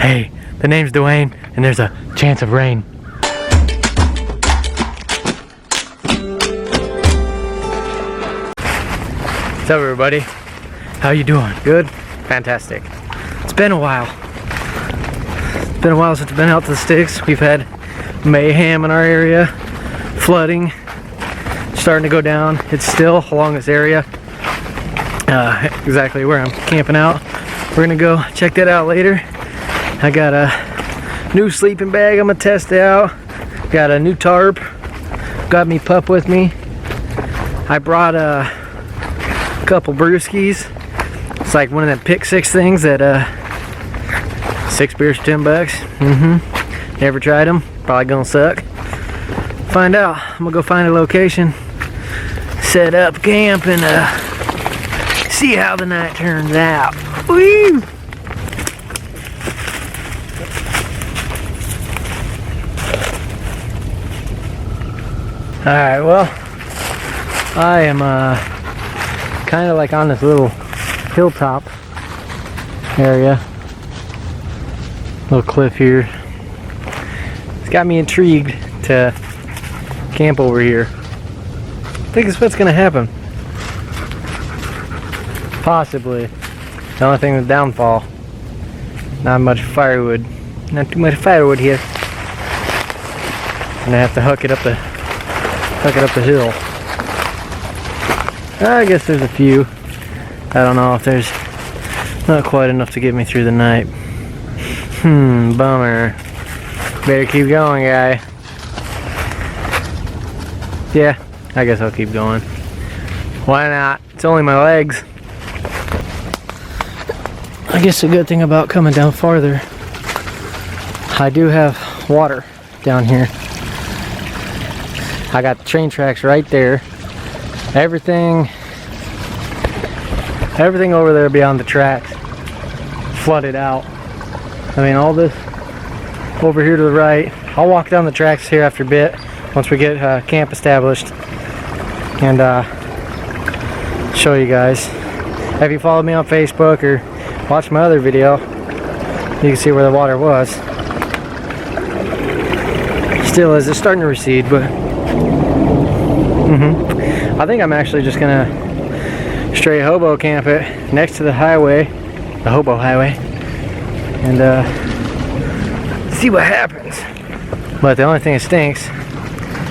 Hey, the name's Dwayne, and there's a chance of rain. What's up, everybody? How you doing? Good? Fantastic. It's been a while. It's been a while since I've been out to the sticks. We've had mayhem in our area, flooding, starting to go down. It's still along this area, exactly where I'm camping out. We're gonna go check that out later. I got a new sleeping bag I'm gonna test out. Got a new tarp. Got me pup with me. I brought a couple brewskis. It's like one of them pick six things that 6 beers for $10. Never tried them. Probably gonna suck. Find out. I'm gonna go find a location, set up camp, and see how the night turns out. Woo! Alright, well, I am kind of like on this little hilltop area. Little cliff here. It's got me intrigued to camp over here. I think it's what's gonna happen. Possibly. The only thing is downfall. Not much firewood. Not too much firewood here. Gonna have to hook it up the hill. I guess there's a few. I don't know if there's not quite enough to get me through the night. Bummer. Better keep going, guy. Yeah, I guess I'll keep going. Why not? It's only my legs. I guess the good thing about coming down farther, I do have water down here. I got the train tracks right there. Everything over there beyond the tracks flooded out. I mean, all this over here to the right. I'll walk down the tracks here after a bit once we get camp established and show you guys. If you follow me on Facebook or watch my other video, you can see where the water was. Still is. It's starting to recede, but I think I'm actually just gonna straight hobo camp it next to the highway, the hobo highway, and see what happens. But the only thing that stinks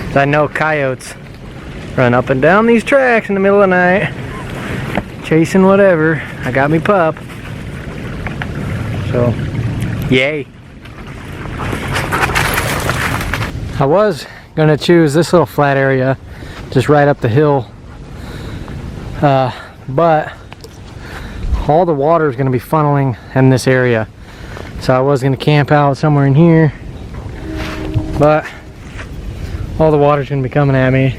is I know coyotes run up and down these tracks in the middle of the night, chasing whatever. I got me pup, so yay. I was gonna choose this little flat area just right up the hill, but all the water is going to be funneling in this area, so I was going to camp out somewhere in here, but all the water is going to be coming at me.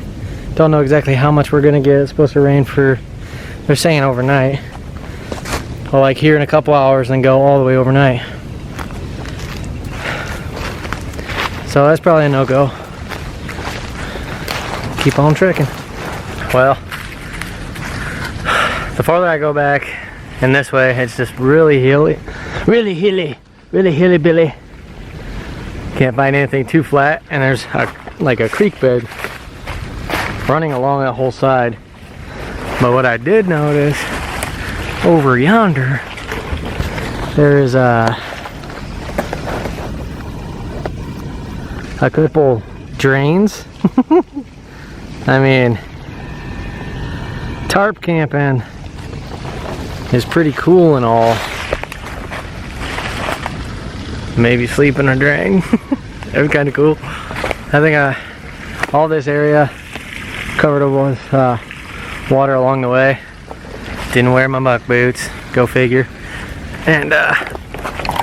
Don't know exactly how much we're going to get. It's supposed to rain for, they're saying overnight, well, like here in a couple hours and go all the way overnight, so that's probably a no-go. Keep on trekking. Well, the farther I go back and this way, it's just really hilly, really hilly-billy. Can't find anything too flat, and there's like a creek bed running along that whole side. But what I did notice over yonder, there is a couple drains. I mean, tarp camping is pretty cool and all. Maybe sleep in a drain. That was kind of cool. I think all this area covered with water along the way. Didn't wear my muck boots. Go figure. And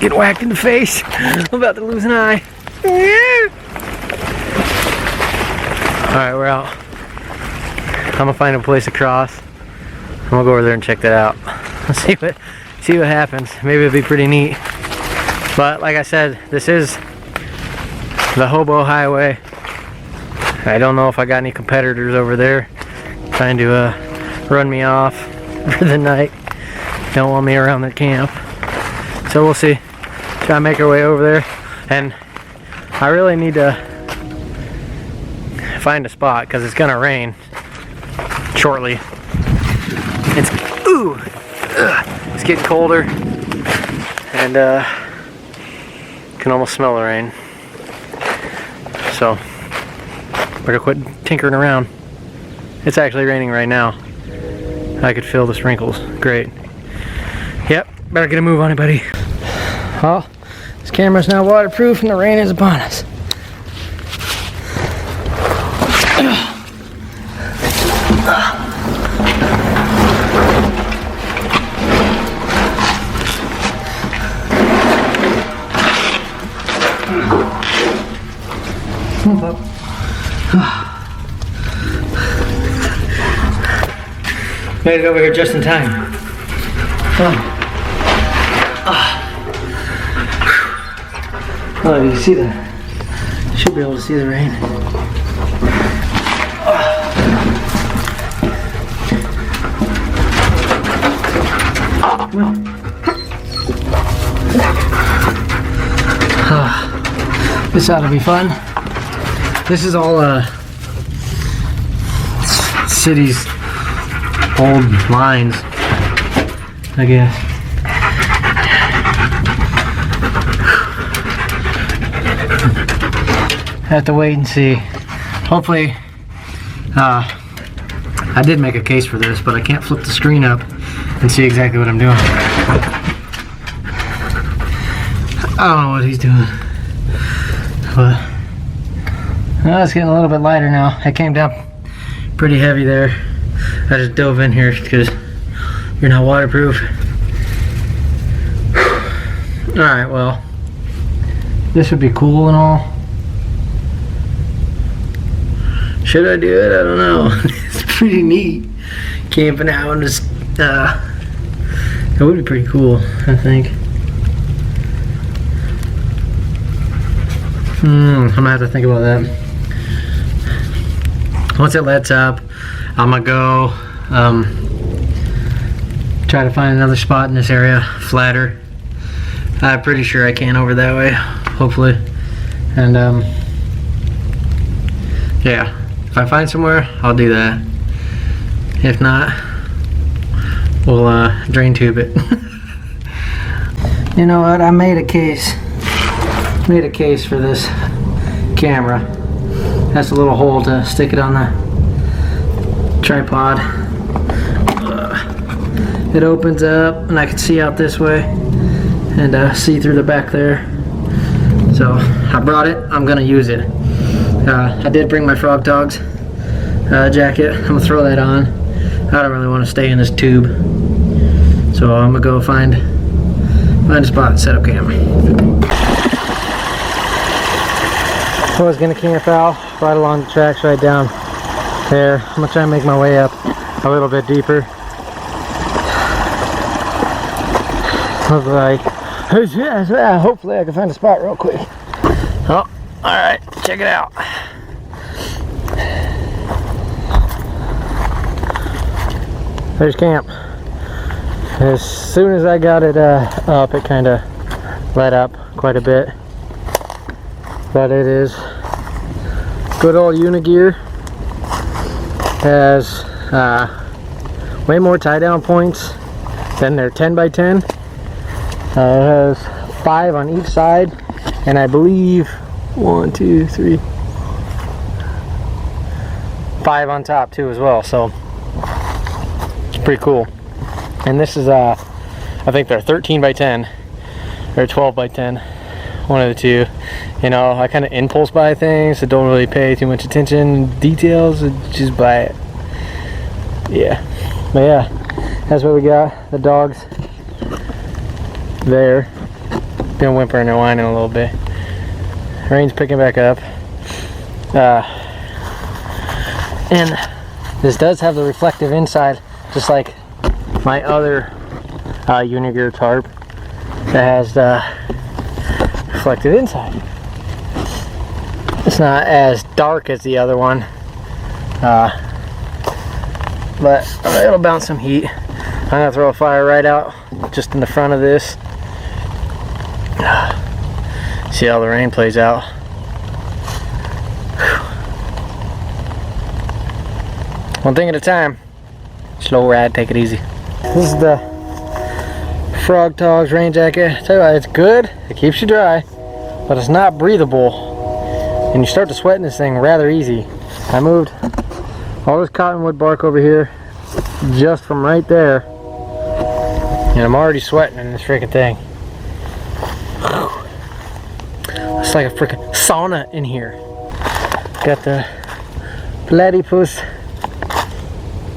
get whacked in the face. I'm about to lose an eye. Alright, we're out. I'm gonna find a place to cross. I'm gonna go over there and check that out. Let's see what happens. Maybe it'll be pretty neat. But like I said, this is the hobo highway. I don't know if I got any competitors over there trying to run me off for the night. Don't want me around their camp. So we'll see. Gotta make our way over there, and I really need to find a spot because it's gonna rain shortly. It's getting colder, and can almost smell the rain. So better quit tinkering around. It's actually raining right now. I could feel the sprinkles. Great. Yep, better get a move on it, buddy. Well, this camera's now waterproof and the rain is upon us. Made it over here just in time. Oh, you see that? Should be able to see the rain. This ought to be fun. This is all city's old lines, I guess. Have to wait and see. Hopefully, I did make a case for this, but I can't flip the screen up and see exactly what I'm doing. I don't know what he's doing, but it's getting a little bit lighter now. It came down pretty heavy there. I just dove in here because you're not waterproof. Alright, well, this would be cool and all. Should I do it? I don't know. It's pretty neat. Camping out and just, it would be pretty cool, I think. I'm gonna have to think about that. Once it lets up, I'm gonna go try to find another spot in this area, flatter. I'm pretty sure I can over that way, hopefully. And yeah, if I find somewhere, I'll do that. If not, we'll drain tube it. You know what? I made a case. Made a case for this camera. That's a little hole to stick it on the tripod. It opens up and I can see out this way and see through the back there. So I brought it. I'm gonna use it. I did bring my Frog Dogs jacket. I'm gonna throw that on. I don't really want to stay in this tube, so I'm gonna go find a spot and set up camp. I was gonna camp out right along the tracks right down there. I'm gonna try and make my way up a little bit deeper. Hopefully I can find a spot real quick. Oh, alright, check it out. There's camp. As soon as I got it up, it kind of let up quite a bit. But it is good old Unigear. Has way more tie down points than their 10x10. It has 5 on each side, and I believe 1, 2, 3, 5 on top too as well. So it's pretty cool. And this is I think they're 13x10 or 12x10, one of the two. You know, I kind of impulse buy things, so don't really pay too much attention to details, just buy it. Yeah, but yeah, that's what we got. The dogs there, been whimpering and whining a little bit. Rain's picking back up, and this does have the reflective inside, just like my other Unigear tarp that has the reflective inside. It's not as dark as the other one, but it'll bounce some heat. I'm gonna throw a fire right out just in the front of this. See how the rain plays out. One thing at a time. Slow ride, take it easy. This is the Frog Togs rain jacket. I tell you what, it's good. It keeps you dry, but it's not breathable. And you start to sweat in this thing rather easy. I moved all this cottonwood bark over here just from right there. And I'm already sweating in this freaking thing. It's like a freaking sauna in here. Got the platypus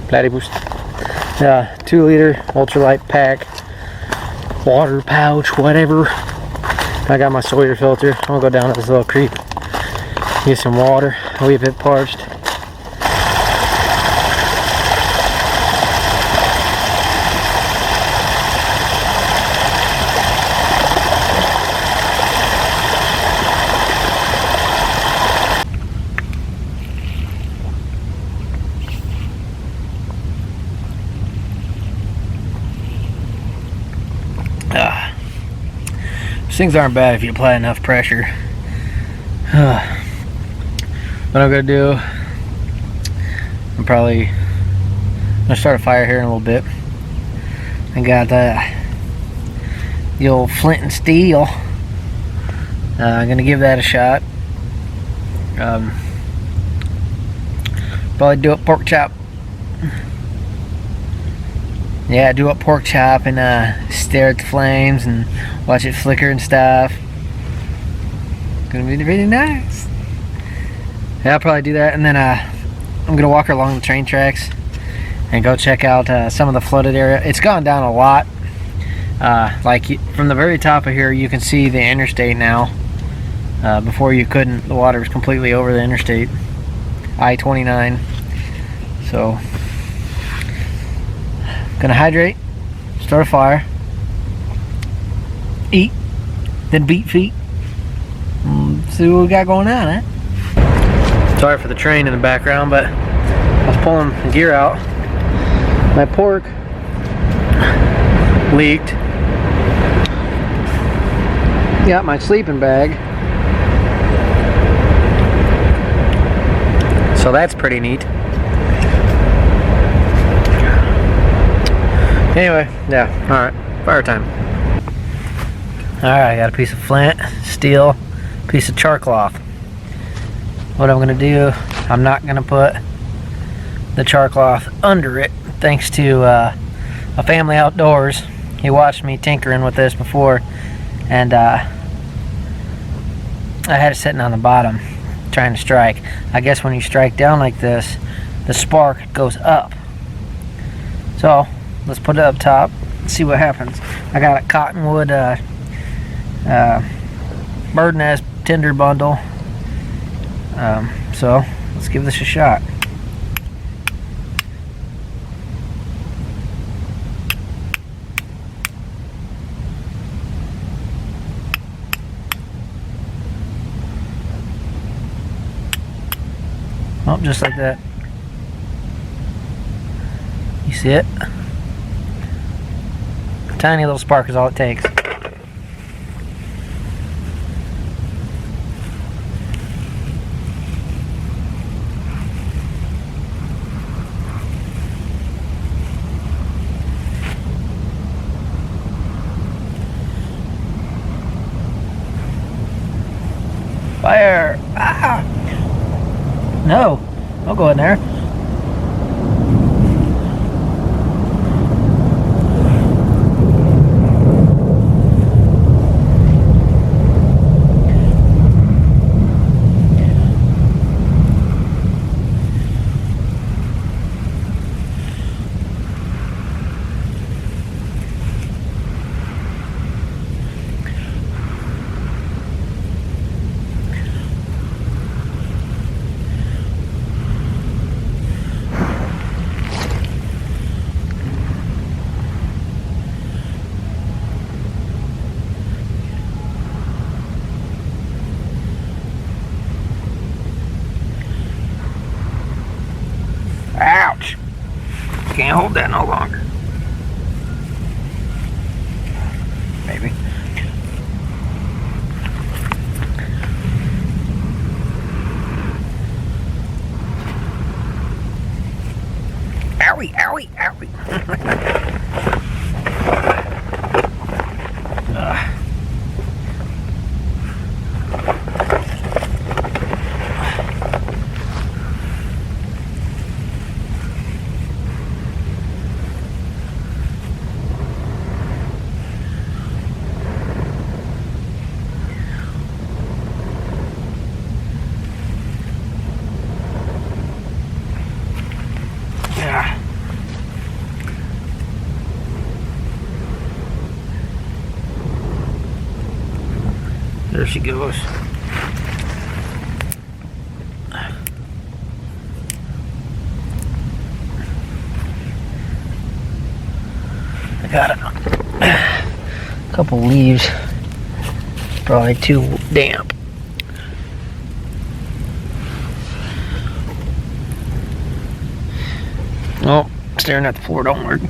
2-liter ultralight pack, water pouch, whatever. I got my Sawyer filter. I'm gonna go down to this little creek, get some water. We a bit parched. These things aren't bad if you apply enough pressure. What I'm gonna do, I'm probably gonna start a fire here in a little bit. I got the old flint and steel. I'm gonna give that a shot. Probably do a pork chop. Yeah, do a pork chop and stare at the flames and watch it flicker and stuff. Gonna be really nice. Yeah, I'll probably do that, and then I'm gonna walk along the train tracks and go check out some of the flooded area. It's gone down a lot. Like from the very top of here, you can see the interstate now. Before you couldn't. The water was completely over the interstate, I-29. So, gonna hydrate, start a fire, eat, then beat feet. See what we got going on, eh? Sorry for the train in the background, but I was pulling the gear out. My pork leaked. Got my sleeping bag. So that's pretty neat. Anyway, yeah, alright, fire time. Alright, I got a piece of flint, steel, piece of char cloth. What I'm gonna do, I'm not gonna put the char cloth under it, thanks to a family outdoors. He watched me tinkering with this before, and I had it sitting on the bottom, trying to strike. I guess when you strike down like this, the spark goes up. So, let's put it up top, see what happens. I got a cottonwood bird nest tinder bundle. So let's give this a shot. Oh, just like that. You see it? A tiny little spark is all it takes. Fire! Ah! No, don't go in there. Ouch! Can't hold that no longer. Maybe. There she goes. I got a couple leaves, probably too damp. Oh, staring at the floor don't work.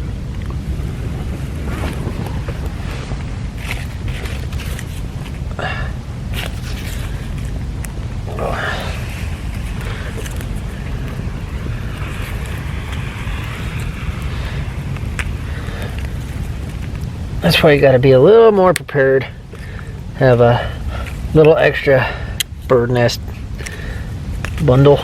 That's why you got to be a little more prepared. Have a little extra bird nest bundle.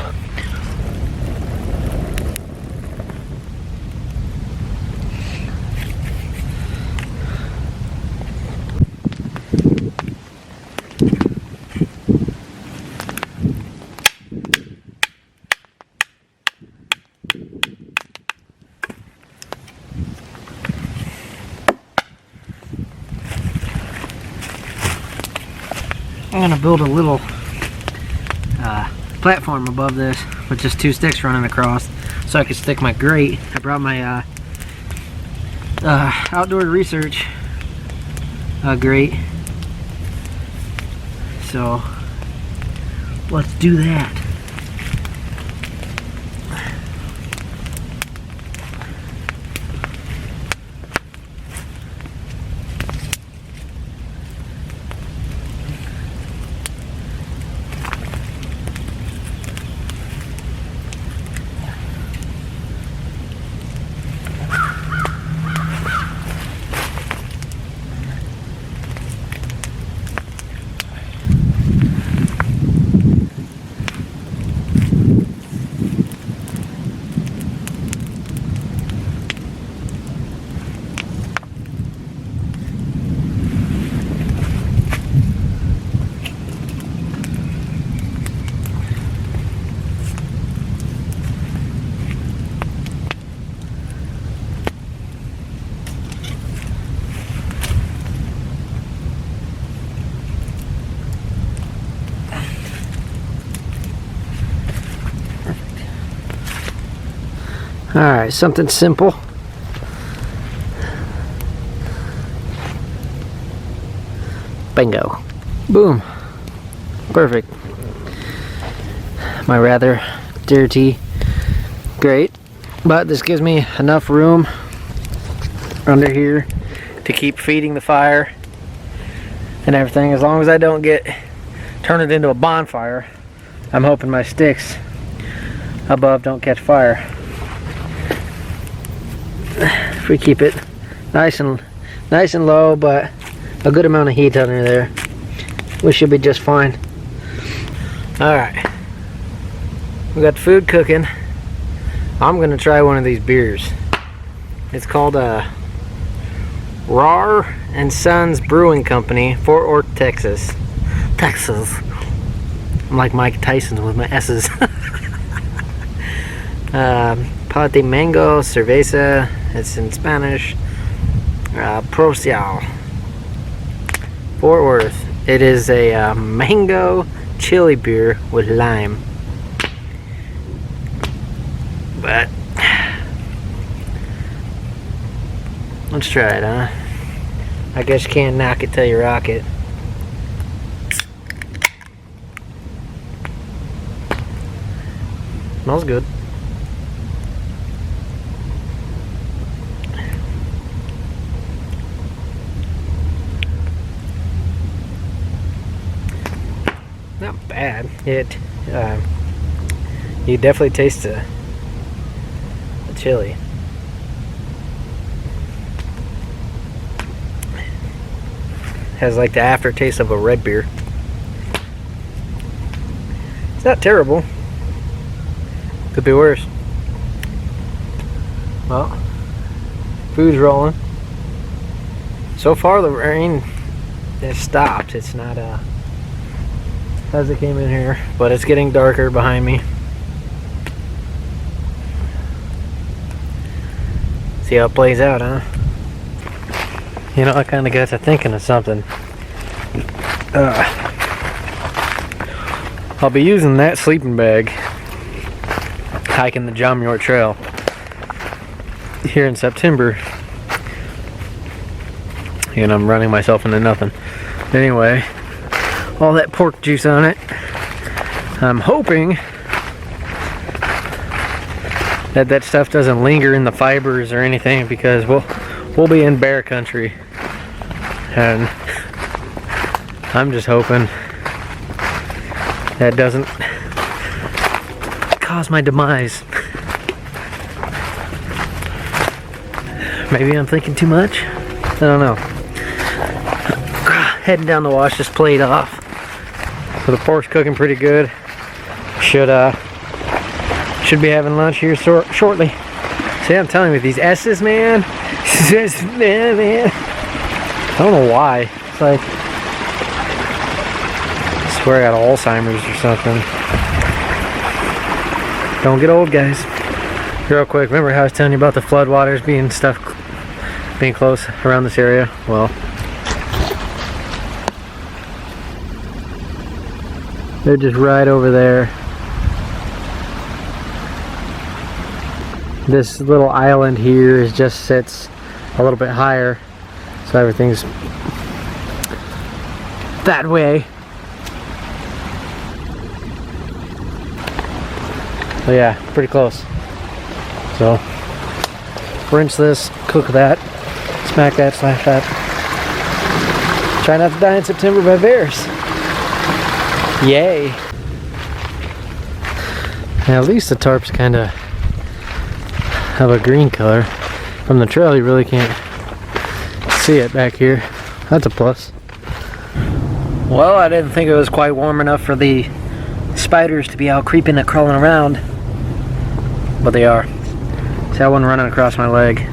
I'm gonna build a little platform above this with just 2 sticks running across so I can stick my grate. I brought my outdoor research grate, so let's do that. Alright, something simple. Bingo. Boom. Perfect. My rather dirty grate, but this gives me enough room under here to keep feeding the fire and everything. As long as I don't turn it into a bonfire, I'm hoping my sticks above don't catch fire. If we keep it nice and low, but a good amount of heat under there, we should be just fine. Alright, we got the food cooking. I'm gonna try one of these beers. It's called Rar and Sons Brewing Company, Fort Worth, Texas. I'm like Mike Tyson with my S's. Pate Mango Cerveza, it's in Spanish. Procial, Fort Worth. It is a mango chili beer with lime. But let's try it, huh? I guess you can't knock it till you rock it. Smells good. Not bad. You definitely taste the chili. Has like the aftertaste of a red beer. It's not terrible. Could be worse. Well, food's rolling. So far the rain has stopped. It's not as it came in here, but it's getting darker behind me. See how it plays out, huh? You know, I kind of got to thinking of something. I'll be using that sleeping bag hiking the John Muir Trail here in September. And I'm running myself into nothing. Anyway, all that pork juice on it. I'm hoping that that stuff doesn't linger in the fibers or anything, because we'll be in bear country, and I'm just hoping that doesn't cause my demise. Maybe I'm thinking too much. I don't know. Heading down to wash this plate off. So the pork's cooking pretty good. Should be having lunch here shortly. See, I'm telling you, with these S's, man. Man. I don't know why. It's like, I swear I got Alzheimer's or something. Don't get old, guys. Real quick, remember how I was telling you about the floodwaters being close around this area? Well, they're just right over there. This little island here just sits a little bit higher, so everything's that way. So yeah, pretty close. So rinse this, cook that, smack that, slash that. Try not to die in September by bears. Yay. Now, at least the tarp's kind of have a green color. From the trail you really can't see it back here. That's a plus. Well, I didn't think it was quite warm enough for the spiders to be out creeping and crawling around, but they are. See that one running across my leg.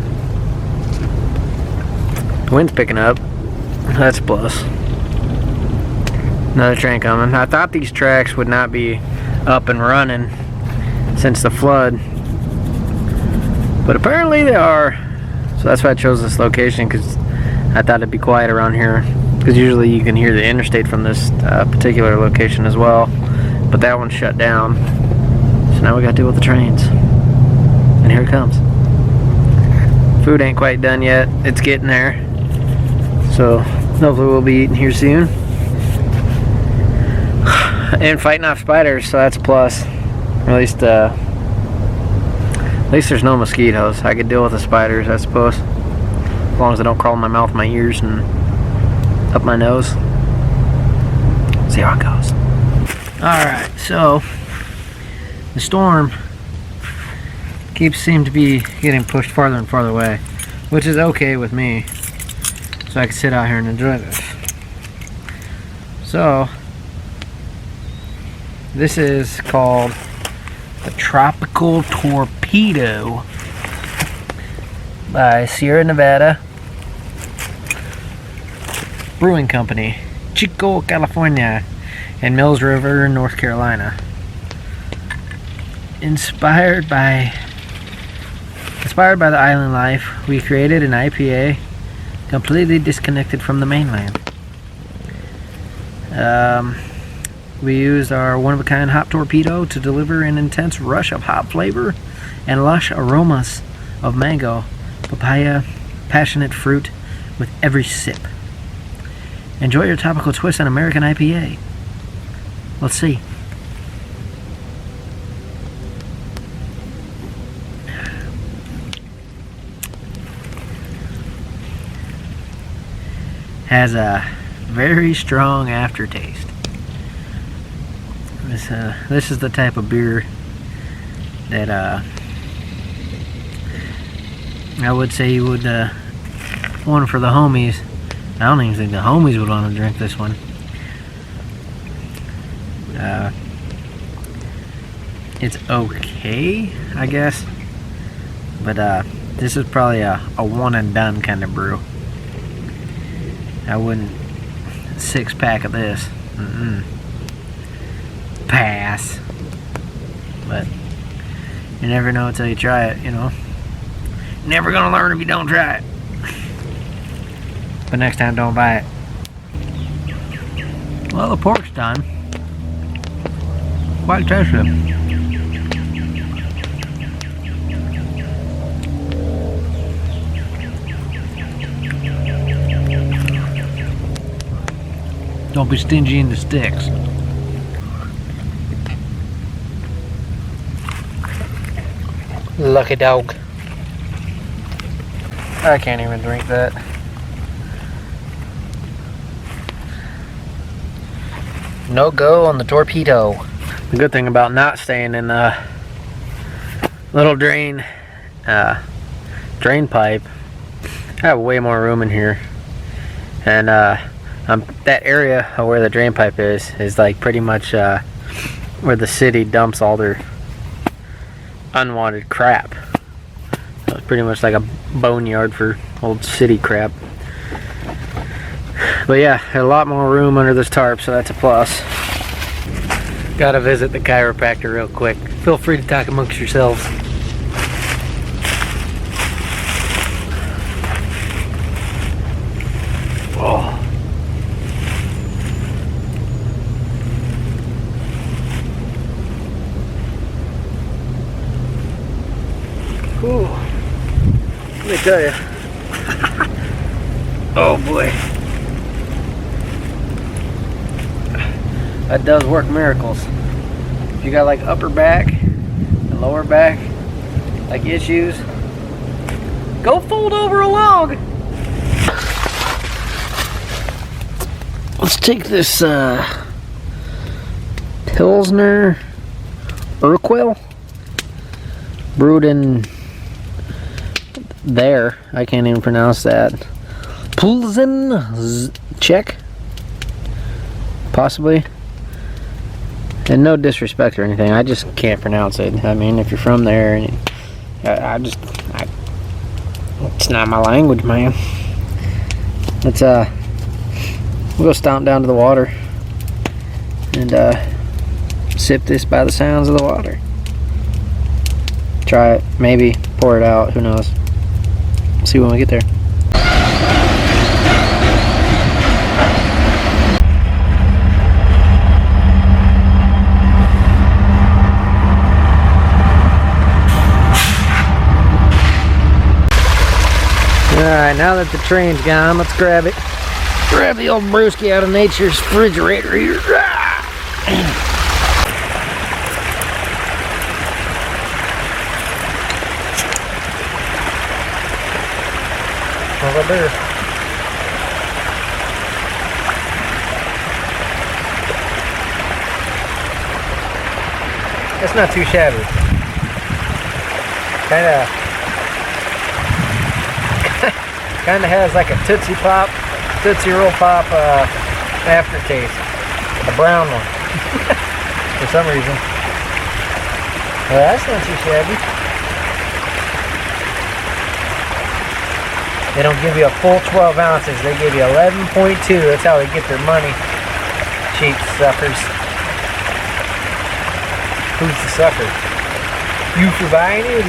The wind's picking up. That's a plus. Another train coming. I thought these tracks would not be up and running since the flood, but apparently they are. So that's why I chose this location, because I thought it'd be quiet around here, because usually you can hear the interstate from this particular location as well, but that one's shut down. So now we gotta deal with the trains, and here it comes. Food ain't quite done yet. It's getting there, so hopefully we'll be eating here soon. And fighting off spiders, so that's a plus. Or at least there's no mosquitoes. I could deal with the spiders, I suppose, as long as they don't crawl in my mouth, my ears, and up my nose. See how it goes. Alright, so the storm seems to be getting pushed farther and farther away, which is okay with me, so I can sit out here and enjoy this. So this is called the Tropical Torpedo by Sierra Nevada Brewing Company, Chico, California, and Mills River, North Carolina. Inspired by the island life, we created an IPA completely disconnected from the mainland. We used our one-of-a-kind hop torpedo to deliver an intense rush of hop flavor and lush aromas of mango, papaya, passionate fruit with every sip. Enjoy your topical twist on American IPA. Let's see. Has a very strong aftertaste. This is the type of beer that I would say you would want for the homies. I don't even think the homies would want to drink this one. It's okay, I guess, but this is probably a one and done kind of brew. I wouldn't 6-pack of this. Pass. But you never know until you try it, you know. Never gonna learn if you don't try it. But next time, don't buy it. Well, the pork's done. Quite tasty. Don't be stingy in the sticks. Lucky dog. I can't even drink that. No go on the torpedo. The good thing about not staying in the little drain pipe, I have way more room in here, and that area where the drain pipe is like pretty much where the city dumps all their unwanted crap. So it's pretty much like a boneyard for old city crap. But yeah, a lot more room under this tarp, so that's a plus. Gotta visit the chiropractor real quick. Feel free to talk amongst yourselves. Oh. Ooh. Let me tell you. Oh boy. That does work miracles. If you got like upper back and lower back like issues, go fold over a log. Let's take this Pilsner Urquell, brewed in there. I can't even pronounce that. Pilsen Czech, possibly. And no disrespect or anything, I just can't pronounce it. I mean, if you're from there, and it's not my language, man. Let's we'll go stomp down to the water and sip this by the sounds of the water. Try it, maybe pour it out. Who knows? See when we get there. Alright, now that the train's gone, let's grab it. Grab the old brewski out of nature's refrigerator here. How's that beer? That's not too shabby. Kinda has like a Tootsie Roll Pop aftertaste. A brown one. For some reason. Well, that's not too shabby. They don't give you a full 12 ounces. They give you 11.2. That's how they get their money. Cheap suckers. Who's the sucker? You for buying it?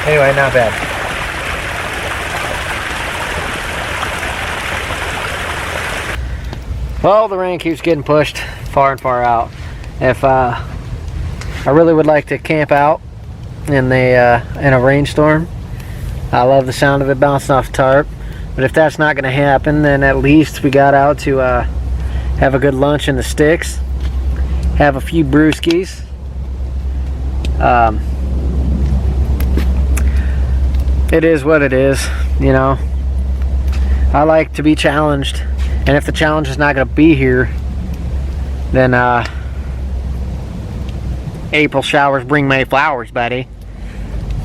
Anyway, not bad. Well, the rain keeps getting pushed far and far out. If I really would like to camp out in a rainstorm. I love the sound of it bouncing off the tarp. But if that's not going to happen, then at least we got out to have a good lunch in the sticks, have a few brewskis. It is what it is, you know. I like to be challenged. And if the challenge is not going to be here, then April showers bring May flowers, buddy.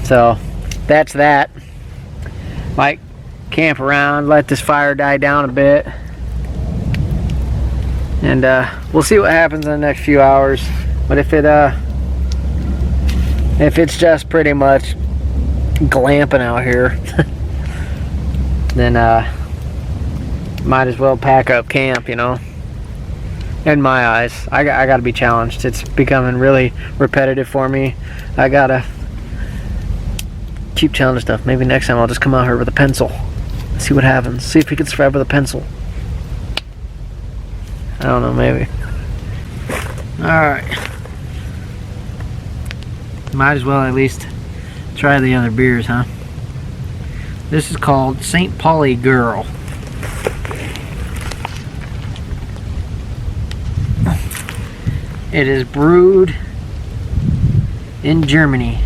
So that's that. Might camp around, let this fire die down a bit, and we'll see what happens in the next few hours. But if it's just pretty much glamping out here, then might as well pack up camp, you know. In my eyes, I gotta be challenged. It's becoming really repetitive for me. I gotta keep challenging stuff. Maybe next time I'll just come out here with a pencil, see what happens, see if we can survive with a pencil. I don't know, maybe. Alright. Might as well at least try the other beers, huh? This is called St. Pauli Girl. It is brewed in Germany.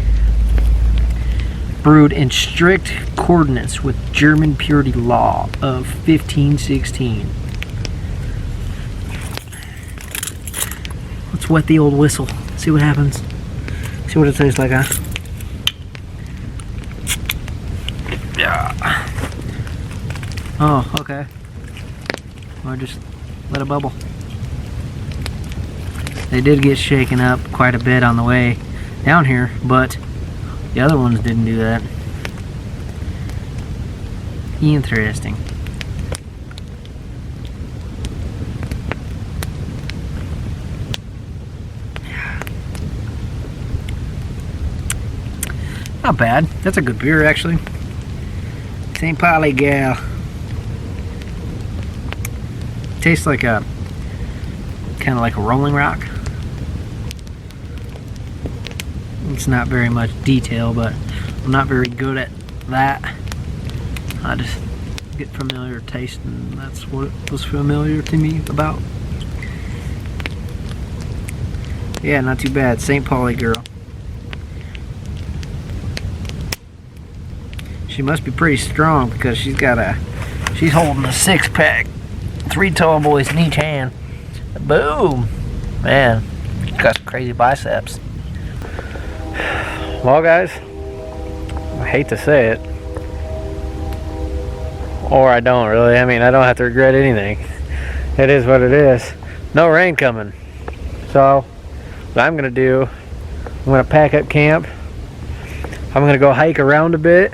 Brewed in strict accordance with German purity law of 1516. Let's wet the old whistle. See what happens. See what it tastes like, huh? Yeah. Oh, okay. Or just let it bubble. They did get shaken up quite a bit on the way down here, but the other ones didn't do that. Interesting. Not bad. That's a good beer, actually. St. Pauli Gal. Tastes like a kind of like a Rolling Rock. It's not very much detail, but I'm not very good at that. I just get familiar taste, and that's what it was familiar to me about. Yeah, not too bad. St. Pauli Girl. She must be pretty strong because she's holding a 6-pack. 3 tall boys in each hand. Boom! Man, she's got some crazy biceps. Well, guys, I hate to say it, or I don't really. I mean, I don't have to regret anything. It is what it is. No rain coming. So, what I'm gonna do, I'm gonna pack up camp. I'm gonna go hike around a bit.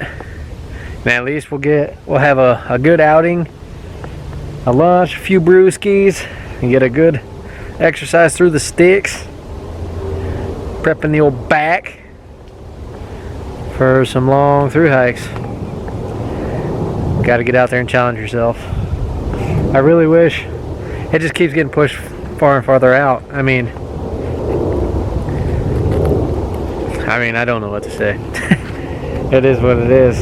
And at least we'll have a good outing, a lunch, a few brewskis, and get a good exercise through the sticks. Prepping the old back for some long through hikes. Got to get out there and challenge yourself. I really wish it just keeps getting pushed far and farther out. I mean, I don't know what to say. It is what it is.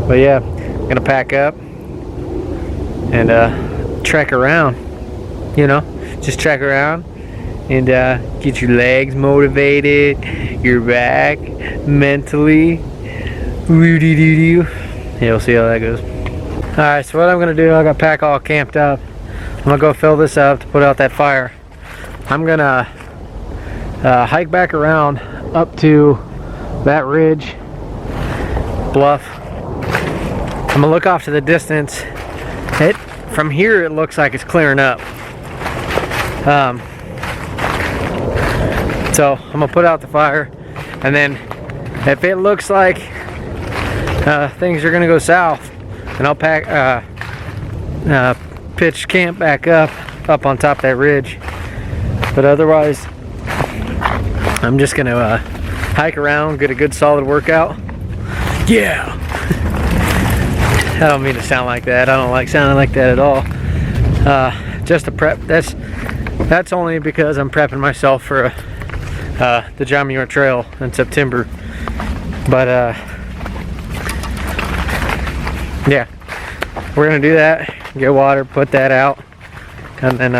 But yeah, I'm gonna pack up and trek around, you know, just trek around and get your legs motivated, your back mentally. Yeah, we'll see how that goes. Alright, so what I'm gonna do, I got pack all camped up. I'm gonna go fill this up to put out that fire. I'm gonna hike back around up to that ridge bluff. I'm gonna look off to the distance. From here it looks like it's clearing up. So I'm gonna put out the fire, and then if it looks like things are gonna go south, and I'll pitch camp back up on top of that ridge. But otherwise, I'm just gonna hike around, get a good solid workout. Yeah. I don't mean to sound like that. I don't like sounding like that at all. Just to prep. That's only because I'm prepping myself for the John Muir Trail in September. But yeah, we're gonna do that. Get water, put that out, and then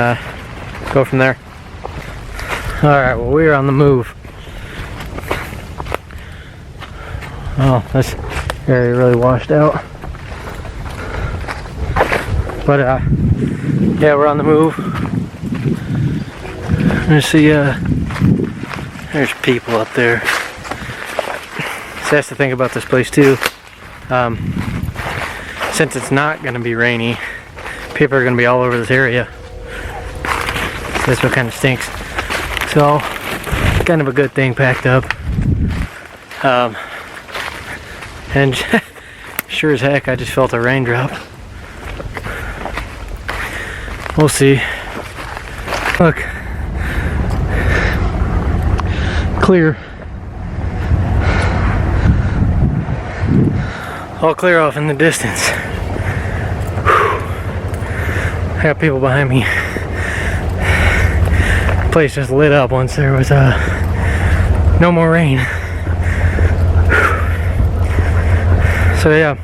go from there. All right. Well, we're on the move. Oh, this area really washed out. But yeah, we're on the move. Let's see, there's people up there. So that's the thing about this place too. Since it's not going to be rainy, people are going to be all over this area. So that's what kind of stinks. So, kind of a good thing packed up. And sure as heck, I just felt a raindrop. We'll see. Look. Clear. All clear off in the distance. Whew. I got people behind me. place just lit up once there was no more rain. So yeah,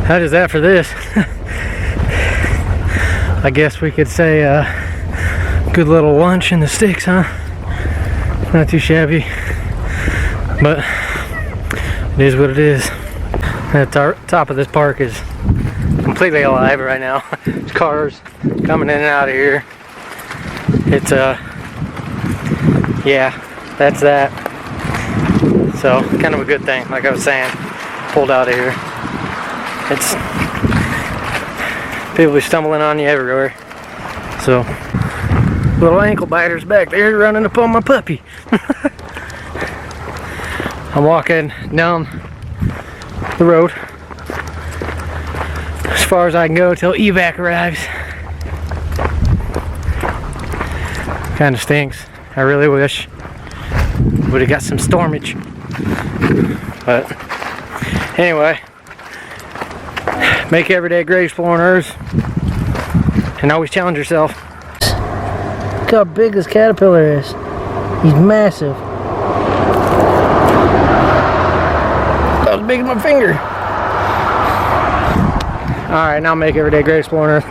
that is that for this. I guess we could say good little lunch in the sticks, huh? Not too shabby, but it is what it is. The top of this park is completely alive right now. There's cars coming in and out of here. It's yeah, that's that. So kind of a good thing, like I was saying. Pulled out of here. It's people be stumbling on you everywhere. So little ankle biters back there running up on my puppy. I'm walking down the road as far as I can go till evac arrives. Kind of stinks. I really wish would have got some stormage. But anyway, make every day great exploring Earth, and always challenge yourself. Look how big this caterpillar is. He's massive. That was big as my finger. Alright, now make every day great exploring Earth.